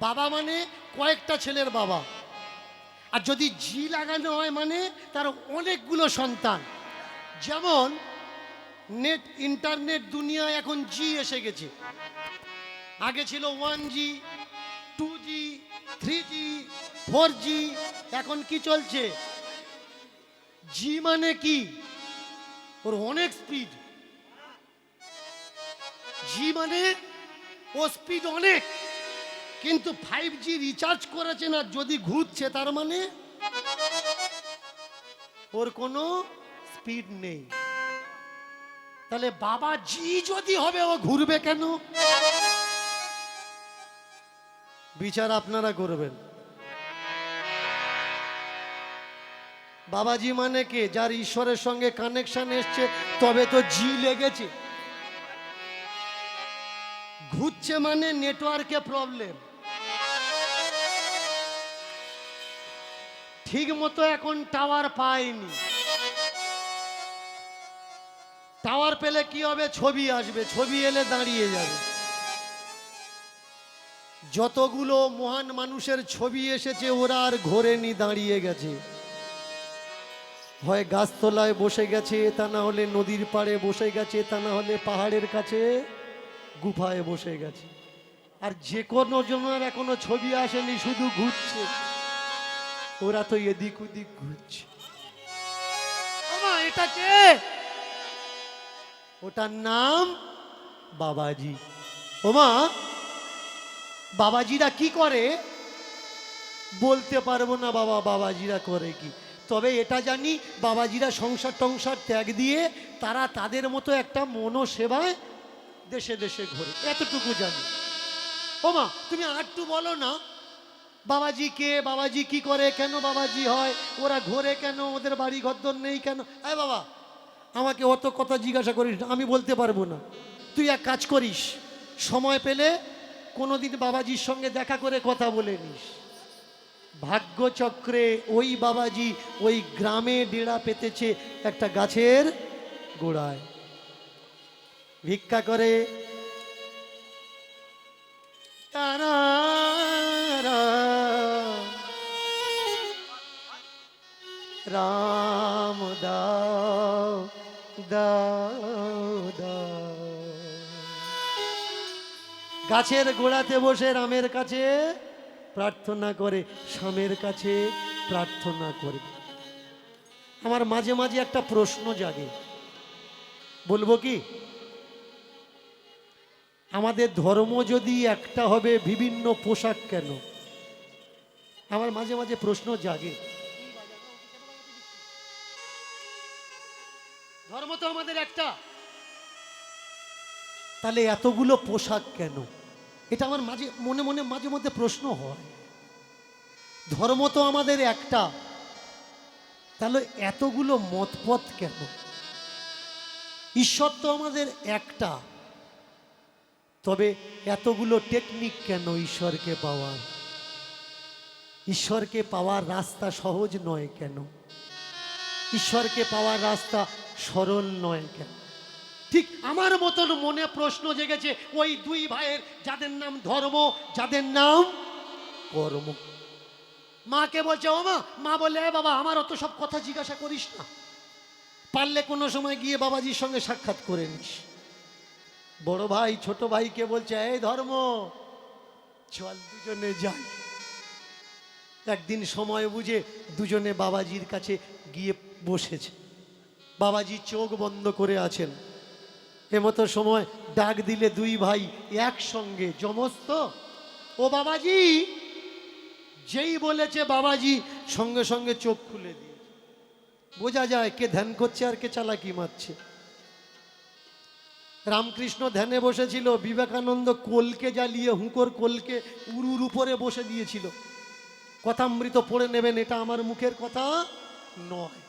বাবা মানে কয়েকটা ছেলের বাবা। আর যদি জি লাগানো হয় মানে তার অনেকগুলো সন্তান। যেমন নেট ইন্টারনেট দুনিয়ায় এখন জি এসে গেছে। আগে ছিল 1G, 2G, 3G, 4G, এখন কি চলছে? জি মানে কি? ওর অনেক স্পিড। জি মানে ও স্পিড অনেক, কিন্তু 5G রিচার্জ করেছে না, যদি ঘুরছে তার মানে ওর কোনো স্পিড নেই। তাহলে বাবা জি যদি হবে ও ঘুরবে কেন? বিচার আপনারা করবেন। বাবাজি মানে কে? যার ঈশ্বরের সঙ্গে কানেকশন এসছে, তবে তো জি লেগেছে। ঘুরছে মানে নেটওয়ার্কে প্রবলেম। ঠিক মতো এখন টাওয়ার পায়নি। টাওয়ার পেলে কি হবে? ছবি আসবে, ছবি এলে দাঁড়িয়ে যাবে। যতগুলো মহান মানুষের ছবি এসেছে ওরা আর ঘোরেনি, দাঁড়িয়ে গেছে। হয় গাছতলায় বসে গেছে, তা না হলে নদীর পাড়ে বসে গেছে, তা না হলে পাহাড়ের কাছে গুফায় বসে গেছে। আর যে কোনো জনের এখনো ছবি আসেনি, শুধু ঘুরছে। ওরা তো এদিক ওদিক ঘুরছে। আমা এটা কে? ওটার নাম বাবাজি। ওমা, বাবাজিরা কি করে বলতে পারবো না বাবা, বাবাজিরা করে কি। তবে এটা জানি, বাবাজিরা সংসার টংসার ত্যাগ দিয়ে তারা তাদের মতো একটা মনোসেবায় দেশে দেশে ঘোরে, এতটুকু জানি। ওমা তুমি আর একটু বলো না, বাবাজি কে? বাবাজি কি করে? কেন বাবাজি হয়? ওরা ঘোরে কেন? ওদের বাড়ি ঘরদর নেই কেন? এই বাবা, আমাকে অত কথা জিজ্ঞাসা করিস না, আমি বলতে পারবো না। তুই এক কাজ করিস, সময় পেলে কোনোদিন বাবাজির সঙ্গে দেখা করে কথা বলে নিস। ভাগ্যচক্রে ওই বাবাজি ওই গ্রামে ডেরা পেতেছে একটা গাছের গোড়ায়, ভিক্ষা করে। তারা রাম দাও দাও দাও। গাছের গোড়াতে বসে রামের কাছে প্রার্থনা করে, স্বামীর কাছে প্রার্থনা করে। আমার মাঝে মাঝে একটা প্রশ্ন জাগে, বলবো কি? আমাদের ধর্ম যদি একটা হবে, বিভিন্ন পোশাক কেন? আমার মাঝে মাঝে প্রশ্ন জাগে। ধর্ম তো আমাদের একটা, তাহলে এতগুলো পোশাক কেন? এটা আমার মনে মনে মাঝে মধ্যে প্রশ্ন হয়। ধর্ম তো আমাদের একটা, তাহলে এতগুলো মতপথ কেন? ঈশ্বর তো আমাদের একটা, তবে এতগুলো টেকনিক কেন ঈশ্বরকে পাওয়ার? ঈশ্বরকে পাওয়ার রাস্তা সহজ নয় কেন? ঈশ্বরকে পাওয়ার রাস্তা সরল নয় কেন? ঠিক আমার মতন মনে প্রশ্ন জেগেছে ওই দুই ভাইয়ের, যাদের নাম ধর্ম, যাদের নাম কর্ম। মাকে বলছে, ও মা, মা বলে, এ বাবা, আমার অত সব কথা জিজ্ঞাসা করিস না, পারলে কোনো সময় গিয়ে বাবাজির সঙ্গে সাক্ষাৎ করে নিস। বড় ভাই ছোট ভাইকে বলছে, এই ধর্ম, চল দুজনে যাই। একদিন সময় বুঝে দুজনে বাবাজির কাছে গিয়ে বসেছে। বাবাজি চোখ বন্ধ করে আছেন। এমতো সময় ডাক দিলে দুই ভাই একসঙ্গে, জমস্ত, ও বাবাজি। যেই বলেছে বাবাজি সঙ্গে সঙ্গে চোখ খুলে দিয়ে বোঝা যায় কে ধ্যান করছে আর কে চালাকি মারছে। রামকৃষ্ণ ধ্যানে বসেছিল, বিবেকানন্দ কোলকে জ্বালিয়ে, হুঁকোর কোলকে উরুর উপরে বসে দিয়েছিল। কথামৃত পড়ে নেবেন, এটা আমার মুখের কথা নয়।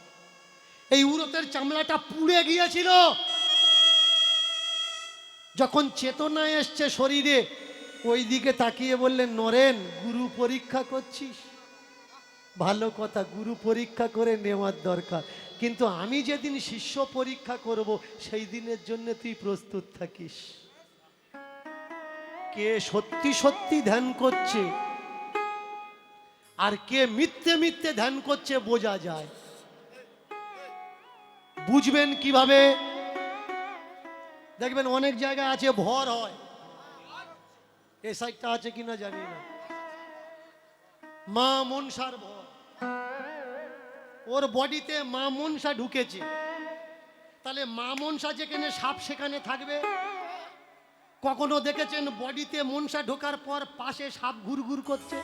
এই উরতের চামড়াটা পুড়ে গিয়েছিল। যখন চেতনা এসছে শরীরে, ওই দিকে তাকিয়ে বললেন, নরেন, গুরু পরীক্ষা করছিস? ভালো কথা, গুরু পরীক্ষা করে নেওয়ার দরকার, কিন্তু আমি যেদিন শিষ্য পরীক্ষা করব সেই দিনের জন্য তুই প্রস্তুত থাকিস। কে সত্যি সত্যি ধ্যান করছে আর কে মিথ্যে মিথ্যে ধ্যান করছে বোঝা যায়। বুঝবেন কিভাবে? দেখবেন অনেক জায়গায় আছে ভর হয়, এ সাইডটা আছে কিনা জানি না, মা মনসার ভর, ওর বডিতে মা মনসা ঢুকেছে। তাহলে মা মনসা যেখানে সাপ সেখানে থাকবে। কখনো দেখেছেন বডিতে মনসা ঢোকার পর পাশে সাপ ঘুরঘুর করছে?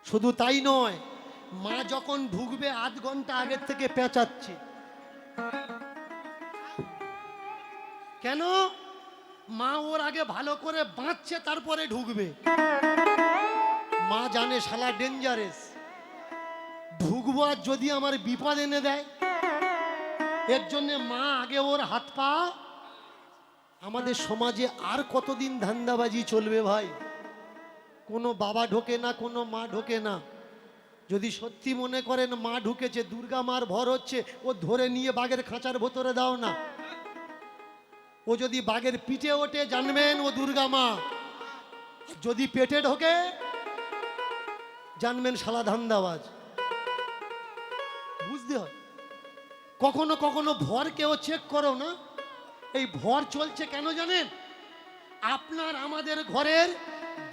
শুধু তাই নয়, মা যখন ঢুকবে আধ ঘন্টা আগের থেকে পেঁচাচ্ছে। কেন? মা ওর আগে ভালো করে বাঁচছে, তারপরে ঢুকবে। মা জানে শালা ডেঞ্জারেস, ঢুকবো আর যদি আমার বিপদ এনে দেয়। এর জন্য মা আগে ওর হাত পা। আমাদের সমাজে আর কতদিন ধান্দাবাজি চলবে ভাই? কোনো বাবা ঢোকে না, কোনো মা ঢোকে না। যদি সত্যি মনে করেন মা ঢুকেছে, দুর্গা মার ভর হচ্ছে, ও ধরে নিয়ে বাঘের খাঁচার ভেতরে দাও না। ও যদি বাঘের পিঠে ওঠে, জানবেন ও দুর্গা মা। যদি পেটে ঢোকে, জানবেন শালা ধান্দাবাজ। বুঝতে হয়। কখনো কখনো ভরকেও চেক করো না। এই ভর চলছে কেন জানেন? আপনার আমাদের ঘরের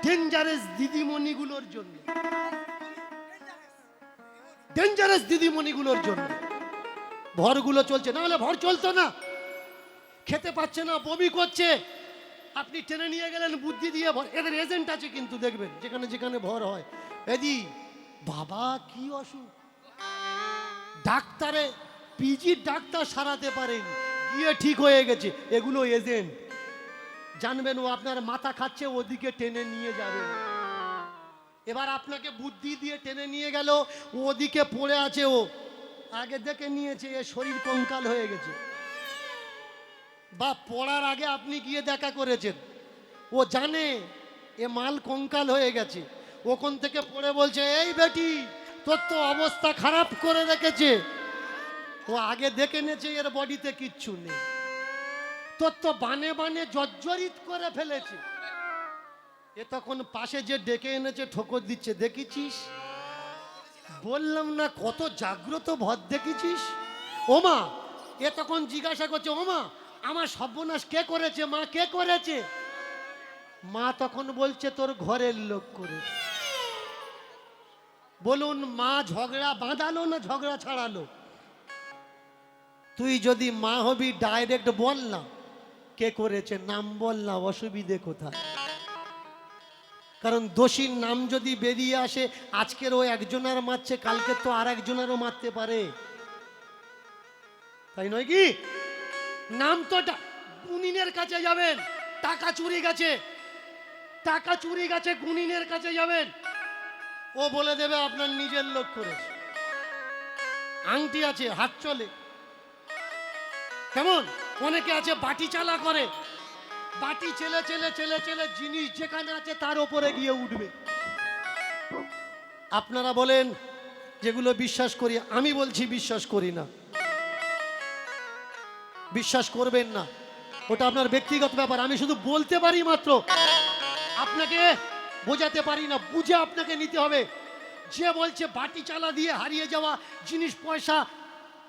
ডেঞ্জারাস দিদিমণিগুলোর জন্য। ডেঞ্জারাস দিদিমণিগুলোর জন্য ভরগুলো চলছে, না হলে ভর চলতো না। খেতে পাচ্ছে না, বমি করছে, আপনি টেনে নিয়ে গেলেন বুদ্ধি দিয়ে ভর। এদের এজেন্ট আছে কিন্তু, দেখবেন যেখানে যেখানে ভর হয়, এদি বাবা কি অসুখ, ডাক্তারে পিজি ডাক্তার সারাতে পারেন, গিয়ে ঠিক হয়ে গেছে। এগুলো এজেন্ট। জানবেন ও আপনার মাথা খাচ্ছে, ওদিকে টেনে নিয়ে যাবে। এবার আপনাকে বুদ্ধি দিয়ে টেনে নিয়ে গেল, ওদিকে পড়ে আছে, ও আগে দেখে নিয়েছে এ শরীর কঙ্কাল হয়ে গেছে, বা পড়ার আগে আপনি গিয়ে দেখা করেছেন, ও জানে এ মাল কঙ্কাল হয়ে গেছে। ওখান থেকে পড়ে বলছে, এই বেটি, তোর তো অবস্থা খারাপ করে রেখেছে। ও আগে দেখে নিয়েছে এর বডিতে কিচ্ছু নেই, তোর তো বানে বানে জর্জরিত করে ফেলেছে। এ তখন পাশে যে ডেকে এনেছে ঠোকর দিচ্ছে, দেখেছিস? বললাম না কত জাগ্রত ভর দেখেছিস? ওমা, এ তখন জিজ্ঞাসা করছে, ওমা আমার সর্বনাশ কে করেছে? মা কে করেছে? মা তখন বলছে, তোর ঘরের লোক করে। বলুন, মা ঝগড়া বাঁধালো না ঝগড়া ছাড়ালো? তুই যদি মা হবি, ডাইরেক্ট বল না কে করেছে, নাম বল না, অসুবিধে কোথায়? কারণ দোষীর নাম যদি বেরিয়ে আসে, আজকের ও একজনের মারছে, কালকে তো আর একজনেরও মারতে পারে, তাই নয় কি? নাম তো গুনিনের কাছে যাবেন। টাকা চুরি গেছে, টাকা চুরি গেছে, গুনিনের কাছে যাবেন, ও বলে দেবে আপনার নিজের লোক করেছে। আংটি আছে, হাত চলে, কেমন? অনেকে আছে বাটি চালা করে, বাটি চেলে চেলে চেলে চেলে জিনিস যেখানে আছে তার উপরে গিয়ে উঠবে। আপনারা বলেন যেগুলো বিশ্বাস করি, আমি বলছি বিশ্বাস করি না, বিশ্বাস করবেন না, ওটা আপনার ব্যক্তিগত ব্যাপার। আমি শুধু বলতে পারি মাত্র, আপনাকে বোঝাতে পারি না, বুঝে আপনাকে নিতে হবে। যে বলছে বাটি চালা দিয়ে হারিয়ে যাওয়া জিনিস পয়সা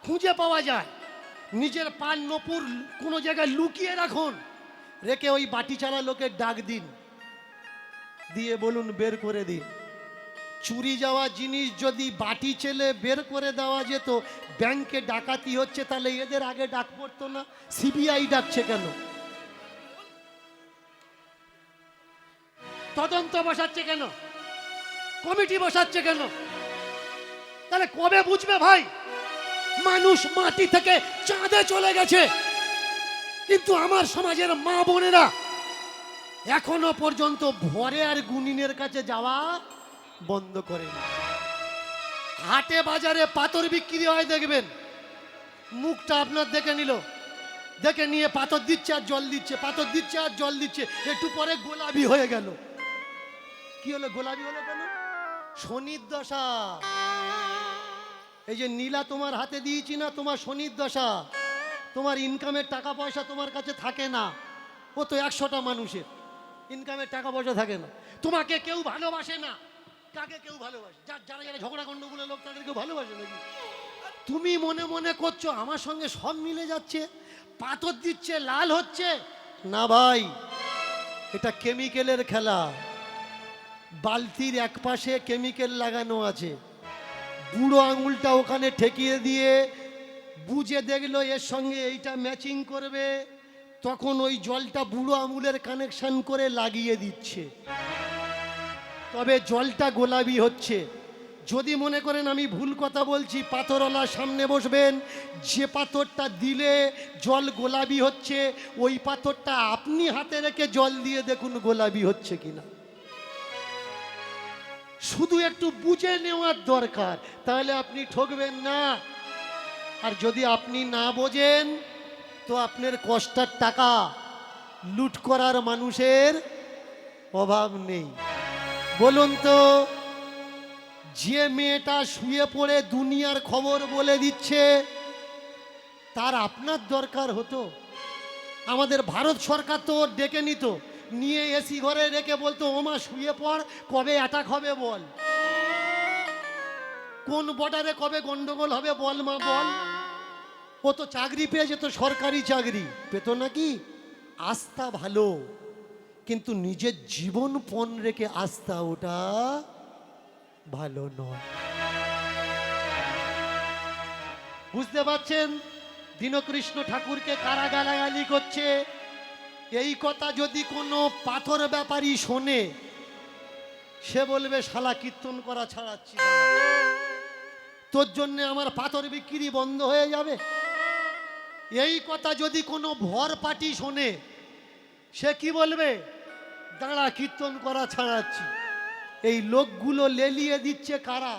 খুঁজে পাওয়া যায়, নিজের পান নপুর কোনো জায়গায় লুকিয়ে রাখুন, রেখে ওই বাটি চালা লোকের ডাক দিন, দিয়ে বলুন বের করে দিন। চুরি যাওয়া জিনিস যদি বাটি চেলে বের করে দেওয়া যেত, ব্যাংকে ডাকাতি হচ্ছে, তাহলে এদের আগে ডাক পড়তো না? সিবিআই ডাকছে কেন? তদন্ত বসাচ্ছে কেন? কমিটি বসাচ্ছে কেন? তাহলে কবে বুঝবে ভাই মানুষ মাটি থেকে চাঁদে চলে গেছে? কিন্তু আমার সমাজের মা বোনেরা এখনো পর্যন্ত ভরে আর গুনিনের কাছে যাওয়া বন্ধ করে না। হাটে বাজারে পাথর বিক্রি হয়, দেখবেন মুখটা আপনার দেখে নিল, দেখে নিয়ে পাথর দিচ্ছে আর জল দিচ্ছে, পাথর দিচ্ছে আর জল দিচ্ছে, একটু পরে গোলাপি হয়ে গেল। কি হলো? গোলাপি হলো কেন? শনির দশা। এই যে নীলা তোমার হাতে দিয়েছি না, তোমার শনির দশা। তোমার ইনকামের টাকা পয়সা তোমার কাছে থাকে না, ও তো 100টা মানুষের ইনকামের টাকা পয়সা থাকে না। তোমাকে কেউ ভালোবাসে না। কাকে কেউ ভালোবাসে? যারা যারা ঝগড়া গন্ডগোলের লোক, তাদের কেউ ভালোবাসে নাকি? তুমি মনে মনে করছো আমার সঙ্গে সব মিলে যাচ্ছে, পাথর দিচ্ছে লাল হচ্ছে না ভাই, এটা কেমিক্যালের খেলা। বালতির এক পাশে কেমিক্যাল লাগানো আছে, বুড়ো আঙুলটা ওখানে ঠেকিয়ে দিয়ে বুঝে দেখলো এর সঙ্গে এইটা ম্যাচিং করবে, তখন ওই জলটা বুড়ো আঙুলের কানেকশন করে লাগিয়ে দিচ্ছে, তবে জলটা গোলাপি হচ্ছে। যদি মনে করেন আমি ভুল কথা বলছি, পাথরওয়ালার সামনে বসবেন, যে পাথরটা দিলে জল গোলাপি হচ্ছে ওই পাথরটা আপনি হাতে রেখে জল দিয়ে দেখুন গোলাপি হচ্ছে কিনা। শুধু একটু বুঝে নেওয়ার দরকার, তাহলে আপনি ঠকবেন না। আর যদি আপনি না বোঝেন তো আপনার কষ্টের টাকা লুট করার মানুষের অভাব নেই। বলুন তো, যে মেয়েটা শুয়ে পড়ে দুনিয়ার খবর বলে দিচ্ছে, তার আপনার দরকার হতো? আমাদের ভারত সরকার তো ডেকে নিত, নিয়ে এসি ঘরে রেখে বলতো ওমা শুয়ে পড়, কবে অ্যাটাক হবে বল, কোন বর্ডারে কবে গন্ডগোল হবে বল মা বল। ও তো চাকরি পেয়ে যেত, সরকারি চাকরি পেত নাকি? আস্থা ভালো, কিন্তু নিজের জীবন পণ রেখে আস্থা ওটা ভালো নয়। বুঝতে পারছেন? দীনকৃষ্ণ ঠাকুরকে কারা গালাগালি করছে? এই কথা যদি কোনো পাথর ব্যাপারী শোনে, সে বলবে শালা কীর্তন করা ছাড়াচ্ছি, তোর জন্য আমার পাথর বিক্রি বন্ধ হয়ে যাবে। এই কথা যদি কোনো ভর পার্টি শোনে, সে কি বলবে? দাঁড়া, কীর্তন করা ছাড়াচ্ছি। এই লোকগুলো লেলিয়ে দিচ্ছে কারা?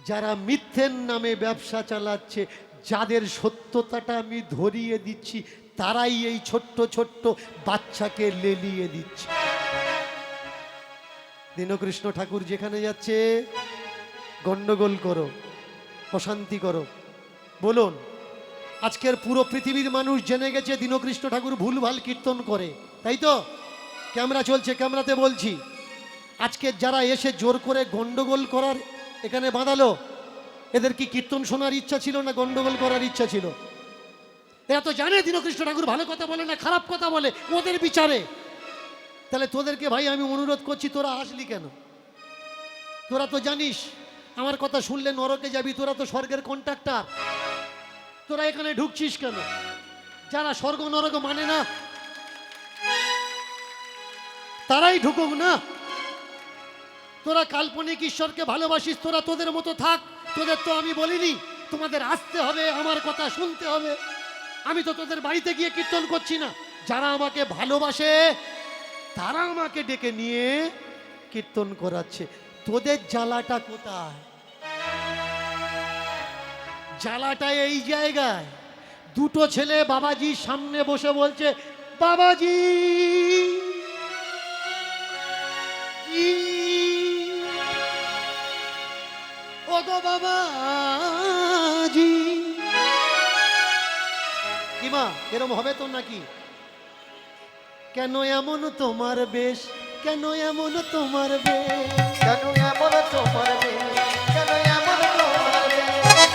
যারা মিথ্যের নামে ব্যবসা চালাচ্ছে, যাদের সত্যতাটা আমি ধরিয়ে দিচ্ছি, তারাই এই ছোট্ট ছোট্ট বাচ্চাকে লেলিয়ে দিচ্ছে। দীনকৃষ্ণ ঠাকুর যেখানে যাচ্ছে গন্ডগোল করো, অশান্তি করো। বলুন, আজকের পুরো পৃথিবীর মানুষ জেনে গেছে দীনকৃষ্ণ ঠাকুর ভুলভাল কীর্তন করে, তাই তো? ক্যামেরা চলছে, ক্যামেরাতে বলছি। আজকে যারা এসে জোর করে গন্ডগোল করার এখানে বাঁধালো, এদের কি কীর্তন শোনার ইচ্ছা ছিল না গন্ডগোল করার ইচ্ছা ছিল? এরা তো জানে দীনকৃষ্ণ ঠাকুর ভালো কথা বলে না, খারাপ কথা বলে ওদের বিচারে। তাহলে তোদেরকে ভাই আমি অনুরোধ করছি, তোরা আসলি কেন? তোরা তো জানিস আমার কথা শুনলে নরকে যাবি, তোরা তো স্বর্গের কন্ট্রাক্টর, তোরা এখানে ঢুকছিস কেন? যারা স্বর্গ নরক মানে না তারাই ঢুকুক না। তোরা কাল্পনিক ঈশ্বরকে ভালোবাসিস, তোরা তোদের মতো থাক, তোদের তো আমি বলিনি তোমাদের আসতে হবে, আমার কথা শুনতে হবে। আমি তো তোদের বাড়িতে গিয়ে কীর্তন করছি না। যারা আমাকে ভালোবাসে তারা আমাকে ডেকে নিয়ে কীর্তন করাচ্ছে। তোদের জ্বালাটা কোথায়? জ্বালাটা এই জায়গায়, দুটো ছেলে বাবাজির সামনে বসে বলছে, বাবাজি জি, ও গো বাবাজি। কি মা, এরম হবে তো নাকি? কেন এমন তোমার বেশ, কেন এমন তোমার বেশ, কেন এমন তোমার বেশ, কেন এমন তোমার বেশ,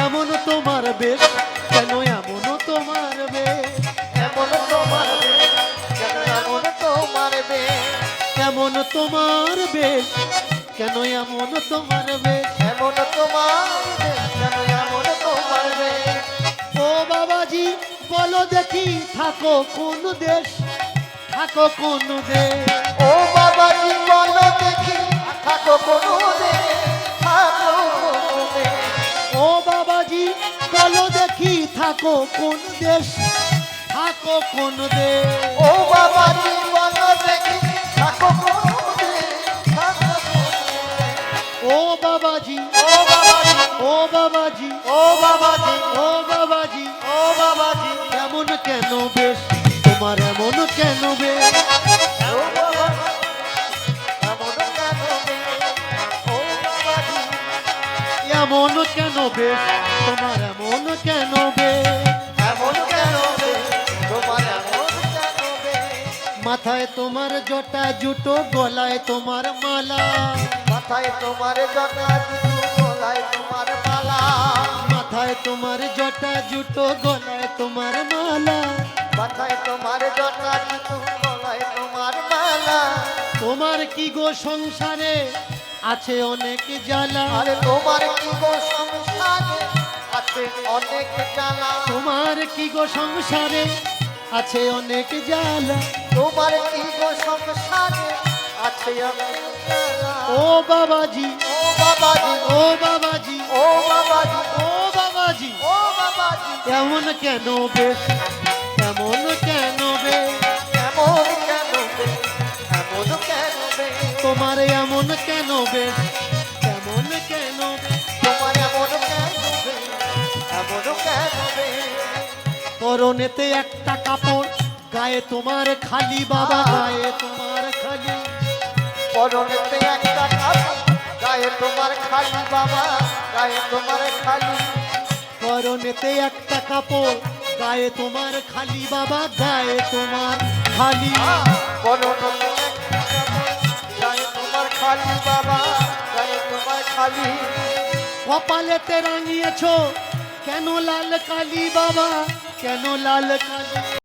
এমন তোমার বেশ, কেন এমন তোমার বেশ, এমন তোমার বেশ, কেন এমন তোমার বেশ, এমন তোমার বেশ, কেন এমন তোমার বেশ। এমন তোমার বেশ, কেন এমন তোমার বেশ। ও বাবাজি বলো দেখি থাকো কোন দেশ, থাকো কোন দেশ। ও বাবাজি বলো দেখি থাকো কোনো দেশ, থাকো কোনো দেশ। ও বাবাজি বলো দেখি থাকো কোন দেশ, থাকো কোন দেশ। ও বাবাজি বলো দেখি থাকো কোনো দেশ, থাকো কোনো দেশ। ও বাবাজি, ও বাবাজি, ও বাবাজি, ও বাবাজি, ও বাবাজি, ও বাবাজি, এমন কেন বেশ তোমার, এমন কেন বেশ। ও বাবাজি, এমন কেন বেশ? ও বাবাজি, এমন কেন বেশ তোমার, এমন কেন বেশ। এমন কেন বেশ? তোমার এমন কেন বেশ? মাথায় তোমার জটা জুটো, গলায় তোমার মালা, মাথায় তোমার জটা জুতো, গলায় তোমার মালা। মাথায় তোমার জটা জুটো, গলায় তোমার মালা। মাথায় তোমার জটা জুতো, গলায় তোমার মালা। তোমার কি গো সংসারে আছে অনেক জ্বালা, আরে তোমার কি গো সংসারে আছে অনেক জ্বালা। তোমার কি গো সংসারে আছে অনেক জ্বালা। তোমার কি গো সংসারে আছে অনেক জ্বালা। ও বাবাজি, ও বাবাজি, ও বাবাজি, ও বাবাজি, ও বাবাজি, ও বাবাজি, এমন কেন বেশ, এমন কেন বেশ। এমন কেন বেশ? এমন কেন বেশ? তোমার এমন কেন বেশ, এমন কেন বেশ। তোমার এমন কেন বেশ? এমন কেন বেশ? পরনেতে একটা কাপড়, গায়ে তোমার খালি বাবা, গায়ে তোমার খালি। পরনেতে একটা কাপড়, গায়ে তোমার খালি বাবা, গায়ে তোমার খালি। পরনেতে একটা কাপড়, গায়ে তোমার খালি বাবা, গায়ে তোমার খালি। পরনেতে একটা কাপড়, গায়ে তোমার খালি বাবা, গায়ে তোমার খালি। কপালেতে রাঙিয়েছো কেন লাল কালি বাবা, কেন লাল কালি।